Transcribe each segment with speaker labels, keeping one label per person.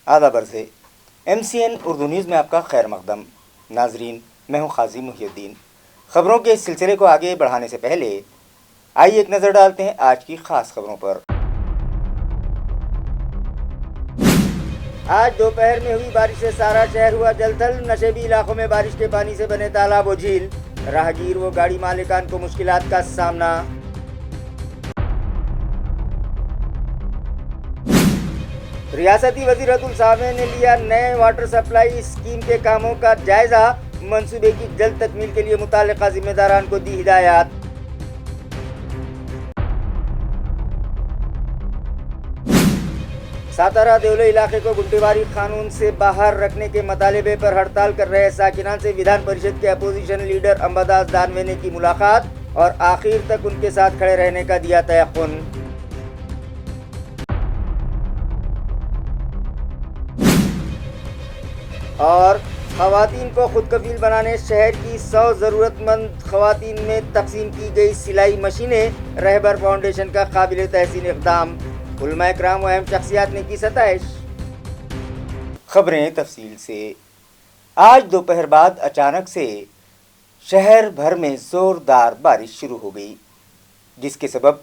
Speaker 1: आदाब अर्ज़ MCN Urdu news में आपका खैर मकदम। नाजरीन, मैं हूँ खाजी मुहिउद्दीन। ख़बरों के इस सिलसिले को आगे बढ़ाने से पहले आइए एक नज़र डालते हैं आज की ख़ास खबरों पर। आज दोपहर में हुई बारिश से सारा शहर हुआ जलथल। नशेबी इलाकों में बारिश के पानी से बने तालाब व झील, राहगीर व गाड़ी मालिकान को मुश्किलात का सामना। रियासती वज़ीर अतुल सावे ने लिया नए वाटर सप्लाई स्कीम के कामों का जायजा। मंसूबे की जल्द तकमील के लिए मुताल्लिका जिम्मेदारान को दी हिदायत। सातारा देवले इलाके को गुंटेबारी कानून से बाहर रखने के मतालिबे पर हड़ताल कर रहे साकिनान से विधान परिषद के अपोजिशन लीडर अंबादास दानवे ने की मुलाकात और आखिर तक उनके साथ खड़े रहने का दिया तयक़ुन। और ख़वातीन को खुद कफील बनाने शहर की 100 ज़रूरतमंद ख़वातीन में तकसीम की गई सिलाई मशीनें। रहबर फाउंडेशन का काबिल तहसीन इक़दाम। उलमा इकराम व अहम शख्सियात ने की सताइश। खबरें तफसील से। आज दोपहर बाद अचानक से शहर भर में ज़ोरदार बारिश शुरू हो गई, जिसके सबब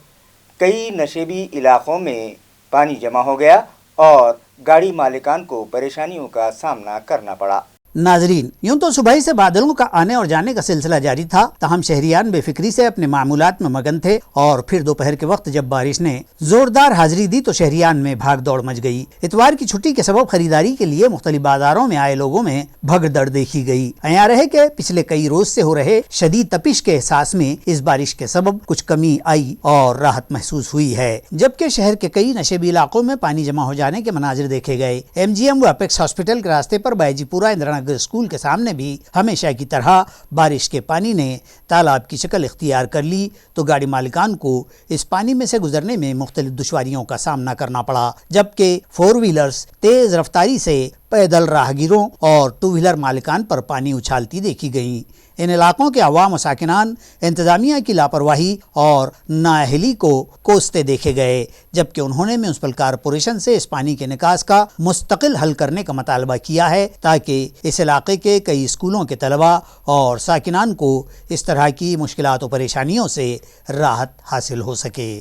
Speaker 1: कई नशेबी इलाक़ों में पानी जमा हो गया और गाड़ी मालिकान को परेशानियों का सामना करना पड़ा।
Speaker 2: नाजरीन, यूं तो सुबह से बादलों का आने और जाने का सिलसिला जारी था, तहम शहरियान बेफिक्री से अपने मामूलात में मगन थे और फिर दोपहर के वक्त जब बारिश ने जोरदार हाजिरी दी तो शहरियान में भाग दौड़ मच गई। इतवार की छुट्टी के सबब खरीदारी के लिए मुख्तलिफ बाजारों में आए लोगों में भगदड़ देखी गई। अयां रहे कि पिछले कई रोज से हो रहे शदीद तपिश के एहसास में इस बारिश के सबब कुछ कमी आई और राहत महसूस हुई है, जबकि शहर के कई नशेबी इलाकों में पानी जमा हो जाने के मनाजिर देखे गए। MGM व अपेक्स हॉस्पिटल के रास्ते पर बायजीपुरा इंदिरा स्कूल के सामने भी हमेशा की तरह बारिश के पानी ने तालाब की शक्ल इख्तियार कर ली तो गाड़ी मालिकान को इस पानी में से गुजरने में मुख्तलिफ दुश्वारियों का सामना करना पड़ा, जबकि 4 व्हीलर्स तेज रफ्तारी से पैदल राहगीरों और 2 व्हीलर मालिकान पर पानी उछालती देखी गईं। इन इलाकों के अवाम और साकिनान इंतजामिया की लापरवाही और नाअहली को कोसते देखे गए, जबकि उन्होंने म्यूनसिपल कारपोरेशन से इस पानी के निकास का मुस्तकिल हल करने का मुतालबा किया है ताकि इस इलाके के कई स्कूलों के तलबा और साकिनान को इस तरह की मुश्किलात और परेशानियों से राहत हासिल हो सके।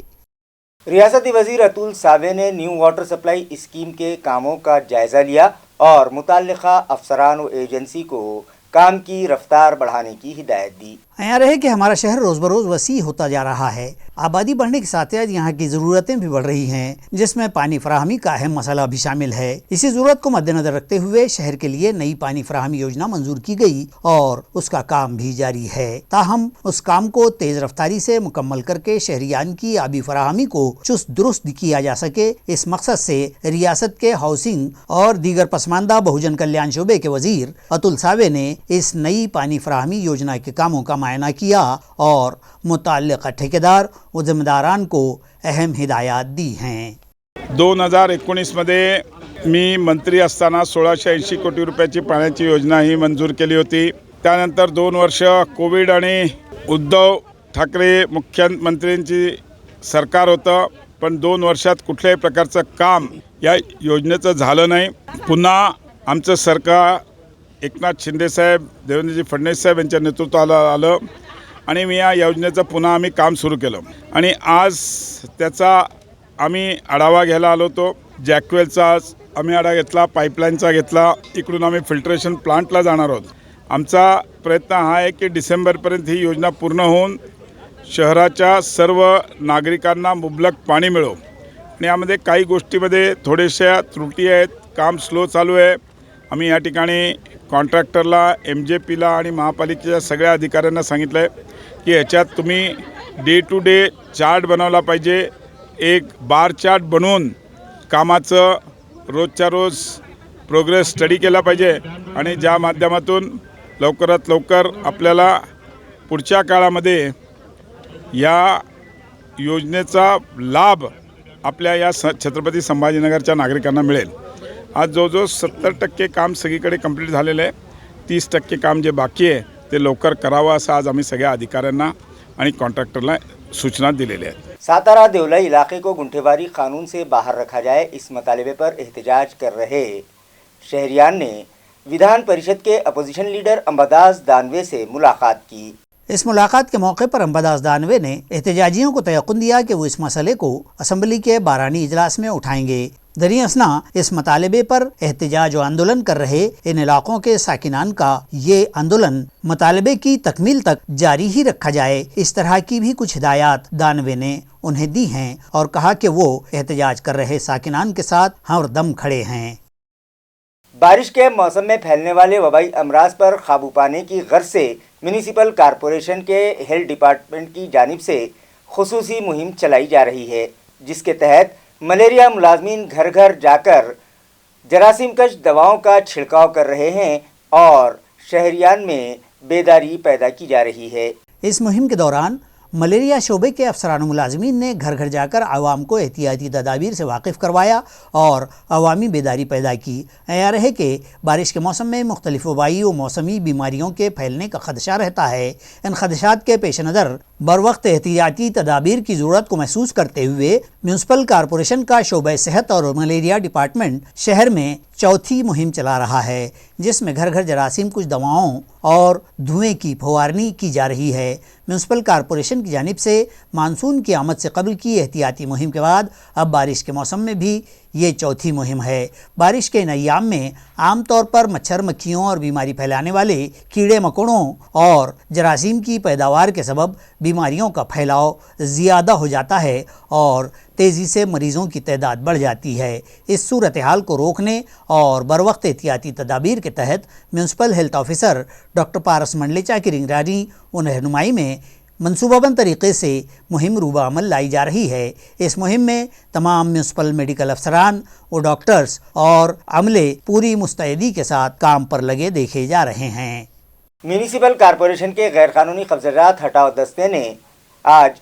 Speaker 1: रियासती वज़ीर अतुल सावे ने न्यू वाटर सप्लाई स्कीम के कामों का जायजा लिया और मुताल्लिका अफसरान व एजेंसी को काम की रफ्तार बढ़ाने की हिदायत दी।
Speaker 2: यहाँ रहे कि हमारा शहर रोज़ बरोज़ वसी होता जा रहा है। आबादी बढ़ने के साथ यहाँ की ज़रूरतें भी बढ़ रही हैं, जिसमें पानी फराहमी का अहम मसला भी शामिल है। इसी ज़रूरत को मद्देनज़र रखते हुए शहर के लिए नई पानी फराहमी योजना मंजूर की गई और उसका काम भी जारी है। ताहम उस काम को तेज़ रफ्तारी से मुकम्मल करके शहरियान की आबी फराहमी को चुस्त दुरुस्त किया जा सके, इस मकसद से रियासत के हाउसिंग और दीगर पसमानदा बहुजन कल्याण शोबे के वज़ीर अतुल सावे ने इस नई पानी फराहमी योजना के कामों का मुआयना किया और मुताल्लिक़ा ठेकेदार व जिम्मेदारान को अहम हिदायत दी हैं।
Speaker 3: 2019 मध्ये मी मंत्री असताना 1680 कोटी रुपयाची पाण्याची योजना ही मंजूर केली होती। त्यानंतर 2 वर्ष कोविड आणि उद्धव ठाकरे मुख्यमंत्र्यांची सरकार होतं, पण 2 वर्षात कुठल्याही प्रकारचं काम या योजनेचं झालं नाही। पुन्हा आमचं सरकार एकनाथ शिंदे साहेब, देवेंद्रजी फडणवीस साहेब यांच्या नेतृत्वाला आलं आणि मी या योजनेचं पुन्हा आम्ही काम सुरू केलं आणि आज त्याचा आम्ही आढावा घ्यायला आलो होतो। जॅकवेलचा आम्ही आढावा घेतला, पाईपलाईनचा घेतला, इकडून आम्ही फिल्ट्रेशन प्लांटला जाणार आहोत। आमचा प्रयत्न हा आहे की डिसेंबरपर्यंत ही योजना पूर्ण होऊन शहराच्या सर्व नागरिकांना मुबलक पाणी मिळो। आणि यामध्ये काही गोष्टीमध्ये थोड्याशा त्रुटी आहेत, काम स्लो चालू आहे। आम्ही या ठिकाणी कॉन्ट्रॅक्टरला, MJPला आणि महापालिकेच्या सगळ्या अधिकाऱ्यांना सांगितलं आहे की याच्यात तुम्ही डे टू डे चार्ट बनवला पाहिजे, एक बार चार्ट बनवून कामाचं रोजच्या रोज प्रोग्रेस स्टडी केला पाहिजे आणि ज्या माध्यमातून लवकरात लवकर आपल्याला पुढच्या काळामध्ये या योजनेचा लाभ आपल्या या छत्रपती संभाजीनगरच्या नागरिकांना मिळेल। आज जवळजवळ 70% काम सगळीकडे कंप्लीट झालेलं आहे। 30% काम जे बाकी आहे ते लवकर करावं असं आज आम्ही सगळ्या अधिकाऱ्यांना आणि कॉन्ट्रॅक्टरला सूचना दिलेल्या आहेत।
Speaker 1: सातारा देवला इलाके को गुंठेबारी कानून से बाहर रखा जाए, इस मतालिबे पर एहतजाज कर रहे شہریان نے विधान परिषद के अपोजिशन लीडर अंबादास दानवे से मुलाकात की।
Speaker 2: इस मुलाकात के मौके पर अंबादास दानवे ने एहतजाजियों को तयक़ुन दिया कि वो इस मसले को असम्बली के बारानी इजलास में उठाएंगे। दरी असना इस मतालबे पर एहतजाज व आंदोलन कर रहे इन इलाकों के साकिनान का ये आंदोलन मतालबे की तकमील तक जारी ही रखा जाए, इस तरह की भी कुछ हिदायत दानवे ने उन्हें दी हैं और कहा कि वो एहतजाज कर रहे साकिनान के साथ हरदम खड़े हैं।
Speaker 1: बारिश के मौसम में फैलने वाले वबाई अमराज पर काबू पाने की गर्ज से म्यूनिसिपल कॉरपोरेशन के हेल्थ डिपार्टमेंट की जानिब से खुसूसी मुहिम चलाई जा रही है, जिसके तहत मलेरिया मुलाजमीन घर घर जाकर जरासीम कश दवाओं का छिड़काव कर रहे हैं और शहरियान में बेदारी पैदा की जा रही है।
Speaker 2: इस मुहिम के दौरान मलेरिया शोबे के अफसरान मुलाजमीन ने घर घर जाकर आवाम को एहतियाती तदाबीर से वाकिफ़ करवाया और अवामी बेदारी पैदा की। ऐयार है कि बारिश के मौसम में मुख्तलिफ वबाई व मौसमी बीमारियों के फैलने का खदशा रहता है। इन खदशात के पेश नज़र बर वक्त एहतियाती तदाबीर की ज़रूरत को महसूस करते हुए म्यूनसिपल कॉरपोरेशन का शोबा सेहत और मलेरिया डिपार्टमेंट शहर में चौथी मुहिम चला रहा है, जिसमें घर घर जरासीम कुछ दवाओं और धुएं की फवारनी की जा रही है। म्यूनसिपल कॉरपोरेशन की जानिब से मानसून की आमद से कबल की एहतियाती मुहिम के बाद अब बारिश के मौसम में भी ये चौथी मुहिम है। बारिश के इन अय्याम में आम तौर पर मच्छर मक्खियों और बीमारी फैलाने वाले कीड़े मकोड़ों और जरासीम की पैदावार के सबब बीमारियों का फैलाव ज़्यादा हो जाता है और तेज़ी से मरीज़ों की तादाद बढ़ जाती है। इस सूरत हाल को रोकने और बर वक्त एहतियाती तदाबीर के तहत म्यूनसिपल हेल्थ ऑफिसर डॉक्टर पारस मंडलेचा की निगरानी व रहनुमाई में मनसूबाबंद तरीके से मुहिम रूबा अमल लाई जा रही है। इस मुहिम में तमाम म्यूनसिपल मेडिकल अफसरान व डॉक्टर्स और अमले पूरी मुस्तैदी के साथ काम पर लगे देखे जा रहे हैं।
Speaker 1: म्यूनिसिपल कॉरपोरेशन के गैरकानूनी कब्जात हटाओ दस्ते ने आज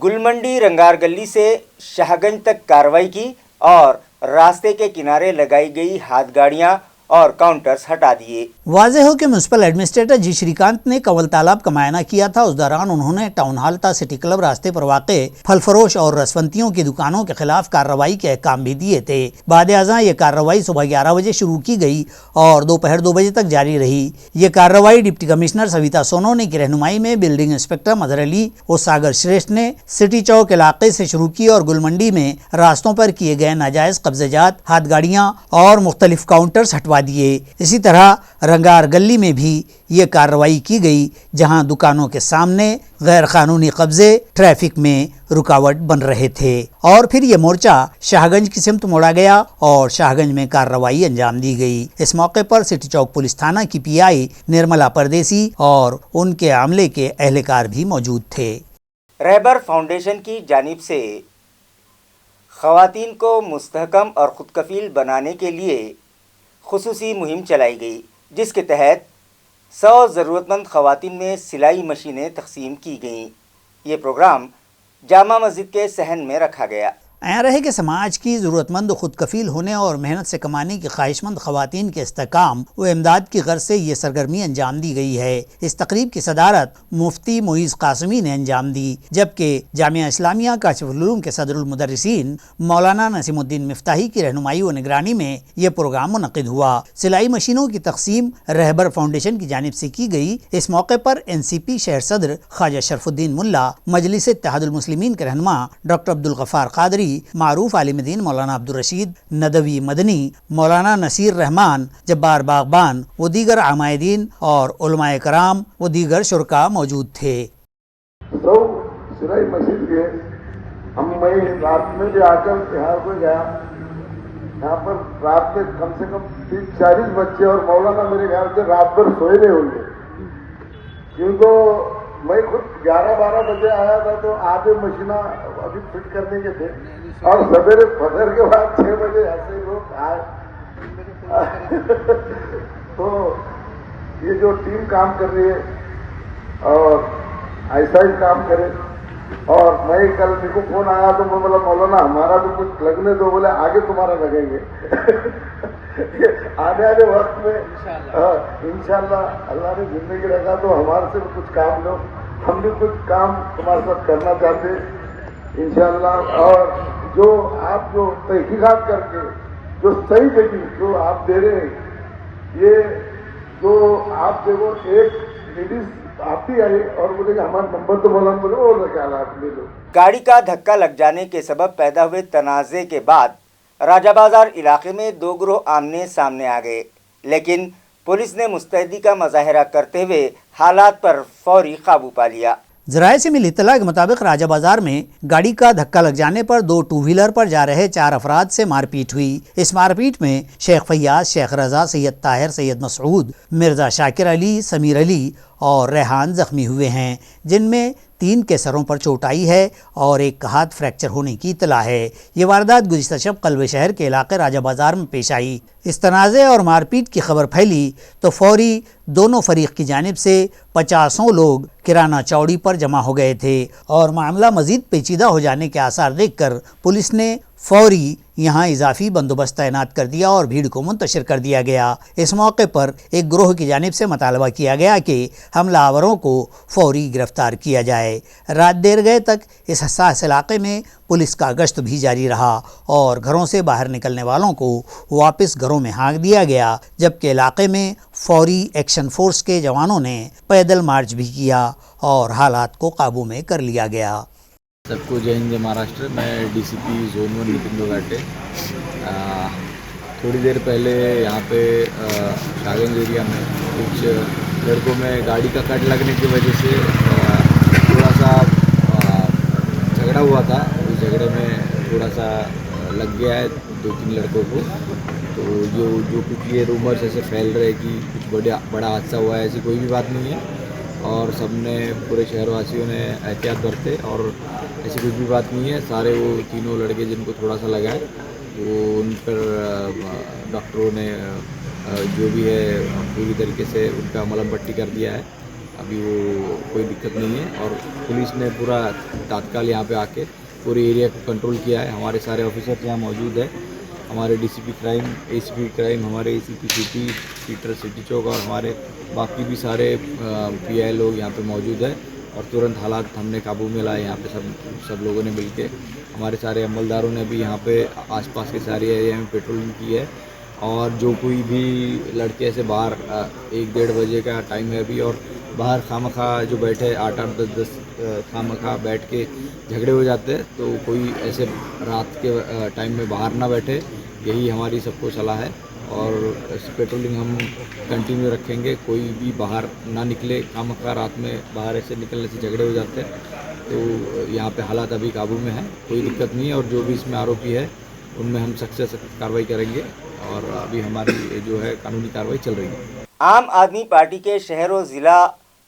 Speaker 1: गुलमंडी रंगार गली से शाहगंज तक कार्रवाई की और रास्ते के किनारे लगाई गई हाथ गाड़ियां और काउंटर्स हटा दिए।
Speaker 2: वाज़ेह हो कि म्यूनसिपल एडमिनिस्ट्रेटर जी श्रीकांत ने कंवल तालाब का मुआयना किया था। उस दौरान उन्होंने टाउन हॉल ता सिटी क्लब रास्ते पर वाक़े फल फरोश और रसवंतियों की दुकानों के खिलाफ कार्रवाई के अहकाम भी दिए थे। बाद अज़ां ये कार्रवाई सुबह 11 बजे शुरू की गई और दोपहर 2 बजे तक जारी रही। ये कार्रवाई डिप्टी कमिश्नर सविता सोनोने की रहनुमाई में बिल्डिंग इंस्पेक्टर मदर अली और सागर श्रेष्ठ ने सिटी चौक इलाके से शुरू की और गुलमंडी में रास्तों पर किए गए नाजायज़ कब्जात, हाथ गाड़ियाँ और मुख्तलिफ काउंटर्स हटवा दिए। इसी तरह रंगार गली में भी ये कार्रवाई की गई, जहां दुकानों के सामने गैर कानूनी कब्जे ट्रैफिक में रुकावट बन रहे थे। और फिर ये मोर्चा शाहगंज की सिमत मोड़ा गया और शाहगंज में कार्रवाई अंजाम दी गई। इस मौके पर सिटी चौक पुलिस थाना की पीआई निर्मला परदेसी और उनके अमले के एहलकार भी मौजूद थे।
Speaker 1: रहबर फाउंडेशन की जानिब से ख़वातीन को मुस्तहकम और खुदकफील बनाने के लिए खुसूसी मुहिम चलाई गई, जिसके तहत 100 ज़रूरतमंद ख़वातीन में सिलाई मशीनें तकसीम की गईं। ये प्रोग्राम जामा मस्जिद के सहन में रखा गया।
Speaker 2: ऐं रहे कि समाज की ज़रूरतमंद खुद कफ़ील होने और मेहनत से कमाने की ख्वाहिशमंद ख़वातीन के इस्तेहकाम व इमदाद की गर्ज से ये सरगर्मी अंजाम दी गई है। इस तकरीब की सदारत मुफ्ती मोइज़ कासमी ने अंजाम दी, जबकि जामिया इस्लामिया काशिफुल उलूम के सदरुल मुदर्रिसीन मौलाना नसीमुद्दीन मिफ्ताही की रहनुमाई व निगरानी में ये प्रोग्राम मुनक़िद हुआ। सिलाई मशीनों की तकसीम रहबर फाउंडेशन की जानिब से की गई। इस मौके पर NCP शहर सदर ख्वाजा शरफुद्दीन मुल्ला, मजलिस इत्तेहादुल मुस्लिमीन के रहनुमा डॉक्टर अब्दुल गफ़ार क़ादरी, मारूफ आलिम-ए-दीन मौलाना अब्दुल रशीद नदवी मदनी, मौलाना नसीर रहमान, जब्बार बागबान व दीगर आमायदीन और उलमाए कराम व दीगर शुरका मौजूद थे।
Speaker 4: तो सिलाई मस्जिद के मैं रात में भी आकर यहाँ को गया, यहाँ पर रात में कम से कम 30-40 बच्चे और मौलाना मेरे ख्याल से रात भर सोए रहे होंगे, क्योंकि मैं खुद 11-12 बजे आया था तो आधे मशीना अभी फिट करने के थे और सवेरे फजर के बाद 6 बजे ऐसे लोग आए। तो ये जो टीम काम कर रही है और ऐसा ही काम करे। और मैं कल मेरे को फोन आया तो मैं बोला मौलाना हमारा भी कुछ लगने दो, बोले आगे तुम्हारा लगेंगे। आने वाले वक्त में इंशाल्लाह अल्लाह ने जिंदगी रखा तो हमारे से भी कुछ काम लो, हम भी कुछ काम तुम्हारे साथ करना चाहते इंशाल्लाह। और जो आप जो तहकीकात करके जो सही लगी जो आप दे रहे हैं, ये जो आप देखो एक लेडीज आती आई और बोले कि हमारा नंबर तो बोला, बोले और क्या आप ले लो।
Speaker 1: गाड़ी का धक्का लग जाने के सबब पैदा हुए तनाज़े के बाद राजा बाजार इलाके में दो गिरोह आमने सामने आ गए, लेकिन पुलिस ने मुस्तैदी का मुजाहरा करते हुए हालात पर फौरी काबू पा लिया।
Speaker 2: जराये से मिली इत्तला के मुताबिक राजा बाजार में गाड़ी का धक्का लग जाने पर दो टू व्हीलर पर जा रहे 4 अफराद से मारपीट हुई। इस मारपीट में शेख फैयाज, शेख रजा, सैयद ताहिर, सैयद मसऊद, मिर्जा शाकिर अली, समीर अली और रेहान जख्मी हुए हैं, जिनमें 3 के सरों पर चोट आई है और एक का हाथ फ्रैक्चर होने की इत्तला है। ये वारदात गुज़िश्ता शब कल्ब शहर के इलाके राजा बाजार में पेश आई। इस तनाज़े और मारपीट की खबर फैली तो फौरी दोनों फरीक की जानिब से 50 लोग किराना चौड़ी पर जमा हो गए थे और मामला मज़ीद पेचीदा हो जाने के आसार देखकर पुलिस ने फौरी यहाँ इजाफी बंदोबस्त तैनात कर दिया और भीड़ को मुंतशिर कर दिया गया। इस मौके पर एक ग्रोह की जानिब से मुतालबा किया गया कि हमलावरों को फौरी गिरफ्तार किया जाए। रात देर गए तक इस हसास इलाके में पुलिस का गश्त भी जारी रहा और घरों से बाहर निकलने वालों को वापस घरों में हाँक दिया गया, जबकि इलाके में फौरी एक्शन फोर्स के जवानों ने पैदल मार्च भी किया और हालात को काबू में कर लिया गया।
Speaker 5: सबको जय हिंद, जय महाराष्ट्र। मैं डीसीपी जोन 1 नितिन दोगाटे। थोड़ी देर पहले यहाँ पे शाहगंज एरिया में कुछ लड़कों में गाड़ी का कट लगने की वजह से थोड़ा सा झगड़ा हुआ था। उस झगड़े में थोड़ा सा लग गया है 2-3 लड़कों को। तो जो कुछ ये रूमर्स ऐसे फैल रहे कि कुछ बड़ा हादसा हुआ है, ऐसी कोई भी बात नहीं है और सबने पूरे शहरवासियों ने एहतियात बरते और ऐसी कुछ भी बात नहीं है। सारे वो तीनों लड़के जिनको थोड़ा सा लगा है वो उन पर डॉक्टरों ने जो भी है पूरी तरीके से उनका मलहम पट्टी कर दिया है। अभी वो कोई दिक्कत नहीं है और पुलिस ने पूरा तात्काल यहाँ पे आके पूरे एरिया को कंट्रोल किया है। हमारे सारे ऑफिसर्स यहाँ मौजूद है, हमारे डीसीपी क्राइम, एसीपी क्राइम, हमारे एसीपी सिटी, पीटर सिटी चौक और हमारे बाकी भी सारे पीआई लोग यहाँ पे मौजूद है और तुरंत हालात हमने काबू में लाए। यहाँ पे सब लोगों ने मिलके, हमारे सारे अमलदारों ने भी यहाँ पे आसपास के सारे एरिया में पेट्रोलिंग की है और जो कोई भी लड़के ऐसे बाहर 1-1:30 बजे का टाइम है अभी और बाहर खामखा जो बैठे 8-8, 10-10 खामखा बैठ के झगड़े हो जाते हैं, तो कोई ऐसे रात के टाइम में बाहर ना बैठे, यही हमारी सबको सलाह है और पेट्रोलिंग हम कंटिन्यू रखेंगे। कोई भी बाहर ना निकले, खामखा रात में बाहर ऐसे निकलने से झगड़े हो जाते हैं। तो यहाँ पे हालात अभी काबू में है, कोई दिक्कत नहीं है और जो भी इसमें आरोपी है उनमें हम सख्त से सख्त कार्रवाई करेंगे और अभी हमारी जो है कानूनी कार्रवाई चल रही है।
Speaker 1: आम आदमी पार्टी के शहर और ज़िला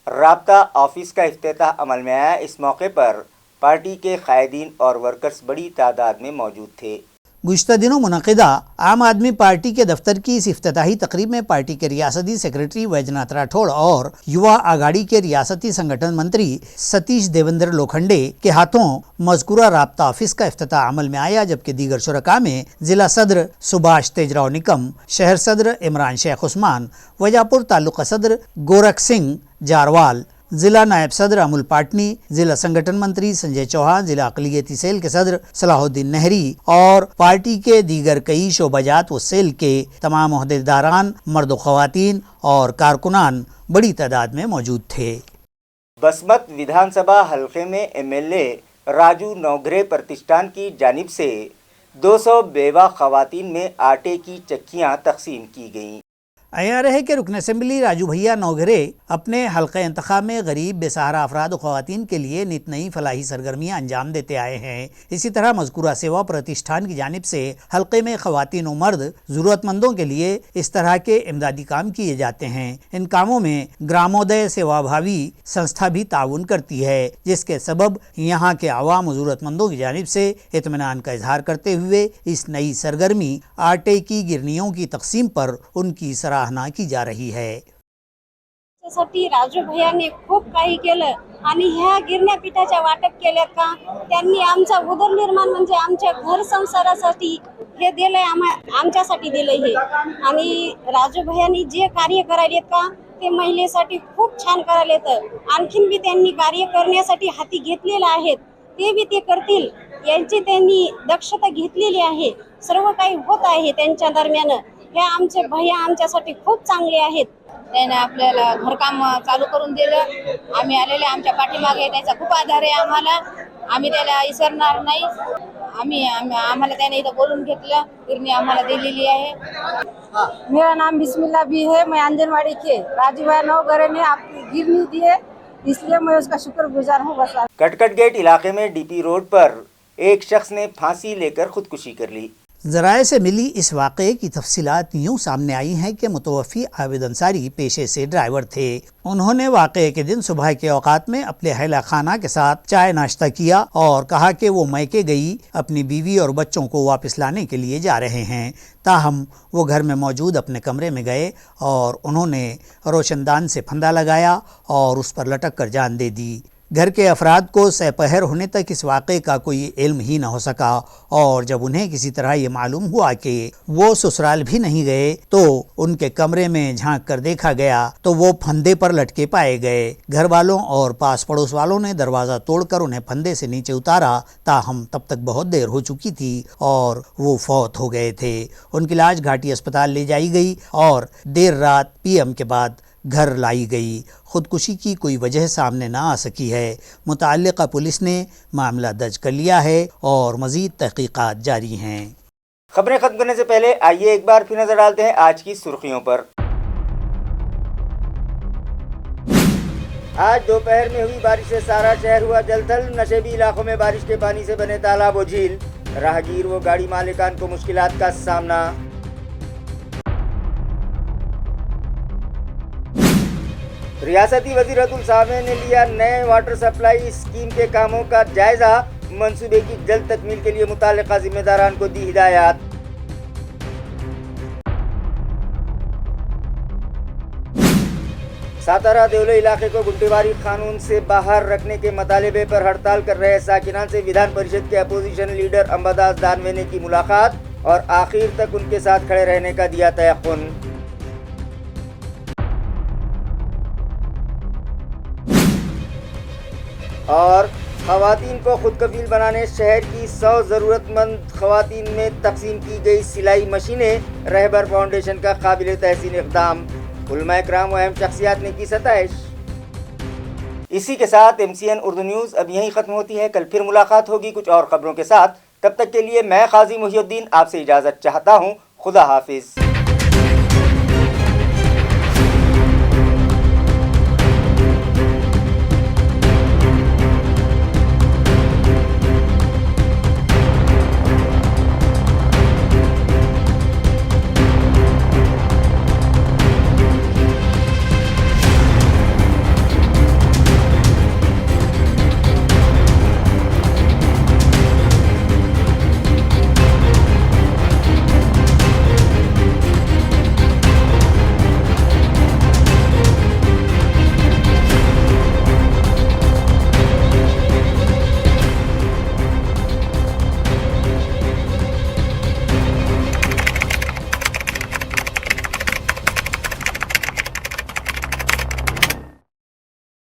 Speaker 1: राब्ता ऑफिस का इफ्तिताह अमल में आया। इस मौके पर पार्टी के कायदीन और वर्कर्स बड़ी तादाद में मौजूद थे।
Speaker 2: गुज़िश्ता दिनों मुनक़िदा आम आदमी पार्टी के दफ्तर की इस इफ्तिताही तकरीब में पार्टी के रियासती सेक्रेटरी वैजनाथ राठौड़ और युवा आघाड़ी के रियासती संगठन मंत्री सतीश देवेंद्र लोखंडे के हाथों मज़कूरा राब्ता ऑफिस का इफ्तिताह अमल में आया, जबकि दीगर शुरका में जिला सदर सुभाष तेजराव निकम, शहर सदर इमरान शेख उस्मान, वजापुर तालुका सदर गोरख सिंह जारवाल, जिला नायब सदर अमुल पाटनी, जिला संगठन मंत्री संजय चौहान, जिला अक़लियती सेल के सदर सलाहुद्दीन नहरी और पार्टी के दीगर कई शोबाजात व सेल के तमाम ओहदेदारान, मर्द व ख़वातीन और कारकुनान बड़ी तादाद में मौजूद थे।
Speaker 1: बसमत विधानसभा हल्के में एमएलए राजू नौगरे प्रतिष्ठान की जानिब से 200 बेवा ख़वातीन में आटे की चक्कियाँ तकसीम की गईं।
Speaker 2: अयार है कि रुकन असम्बली राजू भैया नौगरे अपने हल्का इंतखाब में गरीब बेसहारा अफराद और ख़वातीन के लिए नित नई फलाही सरगर्मियाँ अंजाम देते आए हैं। इसी तरह मज़कूरा सेवा प्रतिष्ठान की जानिब से हल्के में ख़वातीन और मर्द ज़रूरतमंदों के लिए इस तरह के इमदादी काम किए जाते हैं। इन कामों में ग्रामोदय सेवाभावी संस्था भी ताउन करती है, जिसके सबब यहाँ के आवाम और ज़रूरतमंदों की जानिब से इत्मीनान का इजहार करते हुए इस नई सरगर्मी आटे की गिरनियों की तकसीम पर उनकी सराहना की जा रही है।
Speaker 6: साठी राजू भैयाने खूप काही केलं आणि ह्या गिरण्या पिठाच्या वाटप केल्यात का त्यांनी आमचा उदरनिर्माण म्हणजे आमच्या घर संसारासाठी हे दिलंय, आमच्यासाठी दिलंय हे। आणि राजू भैयानी जे कार्य करायलेत का ते महिलेसाठी खूप छान करायलेत। आणखीन बी त्यांनी कार्य करण्यासाठी हाती घेतलेले आहेत, ते बी ते करतील यांची त्यांनी दक्षता घेतलेली आहे। सर्व काही होत आहे त्यांच्या दरम्यान. हे आमचे भैया आमच्यासाठी खूप चांगले आहेत.
Speaker 7: त्याने आपल्याला घरकाम चालू करून दिलं. आम्ही आलेले आमच्या पाठीमागे त्याचा खूप आधार आहे आम्हाला. आम्ही त्याला विसरणार नाही. आम्हाला त्याने इथं बोलून घेतलं. गिरणी आम्हाला दिलेली आहे.
Speaker 8: मेरा नाम बिस्मिल्ला भी है. मैं आंगनवाड़ी के राजू भाई नौगरे ने आपकी गिरनी दी है, इसलिए मैं उसका शुक्रगुजार हूँ. बस
Speaker 1: कटकट गेट इलाके में डीपी रोड पर एक शख्स ने फांसी लेकर खुदकुशी कर ली।
Speaker 2: ज़राए से मिली इस वाक़े की तफसीलात यूँ सामने आई हैं कि मुतवफ़ी आबिद अंसारी पेशे से ड्राइवर थे। उन्होंने वाक़े के दिन सुबह के औकात में अपने अहला खाना के साथ चाय नाश्ता किया और कहा कि वो मैके गई अपनी बीवी और बच्चों को वापस लाने के लिए जा रहे हैं। ताहम वो घर में मौजूद अपने कमरे में गए और उन्होंने रोशनदान से फंदा लगाया और उस पर लटक कर जान दे दी। घर के अफराद को सहपहर होने तक इस वाक़े का कोई इल्म ही न हो सका और जब उन्हें किसी तरह ये मालूम हुआ कि वो ससुराल भी नहीं गए तो उनके कमरे में झांक कर देखा गया तो वो फंदे पर लटके पाए गए। घर वालों और पास पड़ोस वालों ने दरवाज़ा तोड़कर उन्हें फंदे से नीचे उतारा, ताहम तब तक बहुत देर हो चुकी थी और वो फौत हो गए थे। उनकी लाश घाटी अस्पताल ले जाई गई और देर रात PM के बाद घर लाई गई। खुदकुशी की कोई वजह सामने ना आ सकी है। मुतअल्लिक़ा पुलिस ने मामला दर्ज कर लिया है और मज़ीद तहक़ीक़ात जारी हैं।
Speaker 1: खबरें खत्म करने से पहले आइए एक बार फिर नजर डालते हैं आज की सुर्खियों पर। आज दोपहर में हुई बारिश से सारा शहर हुआ जलथल। नशेबी इलाकों में बारिश के पानी से बने तालाब व झील। राहगीर व गाड़ी मालिकान को मुश्किलात का सामना। रियासती वज़ीर अतुल सावे ने लिया नए वाटर सप्लाई स्कीम के कामों का जायजा। मंसूबे की जल्द तकमील के लिए मुताल्लिका जिम्मेदारान को दी हिदायत। सातारा देवले इलाके को गुंडेबारी कानून से बाहर रखने के मतालबे पर हड़ताल कर रहे साकिनान से विधान परिषद के अपोजिशन लीडर अंबादास दानवे ने की मुलाकात और आखिर तक उनके साथ खड़े रहने का दिया तयक़ुन। और ख़वातीन को खुद कफील बनाने शहर की 100 ज़रूरतमंद ख़वातीन में तकसीम की गई सिलाई मशीनें। रहबर फाउंडेशन का काबिल तहसीन इक़दाम। उलमाए किराम व अहम शख्सियात ने की सताइश। इसी के साथ MCN उर्दू न्यूज़ अब यहीं ख़त्म होती है। कल फिर मुलाकात होगी कुछ और ख़बरों के साथ। तब तक के लिए मैं क़ाज़ी मुहिउद्दीन आपसे इजाज़त चाहता हूँ। खुदा हाफिज़।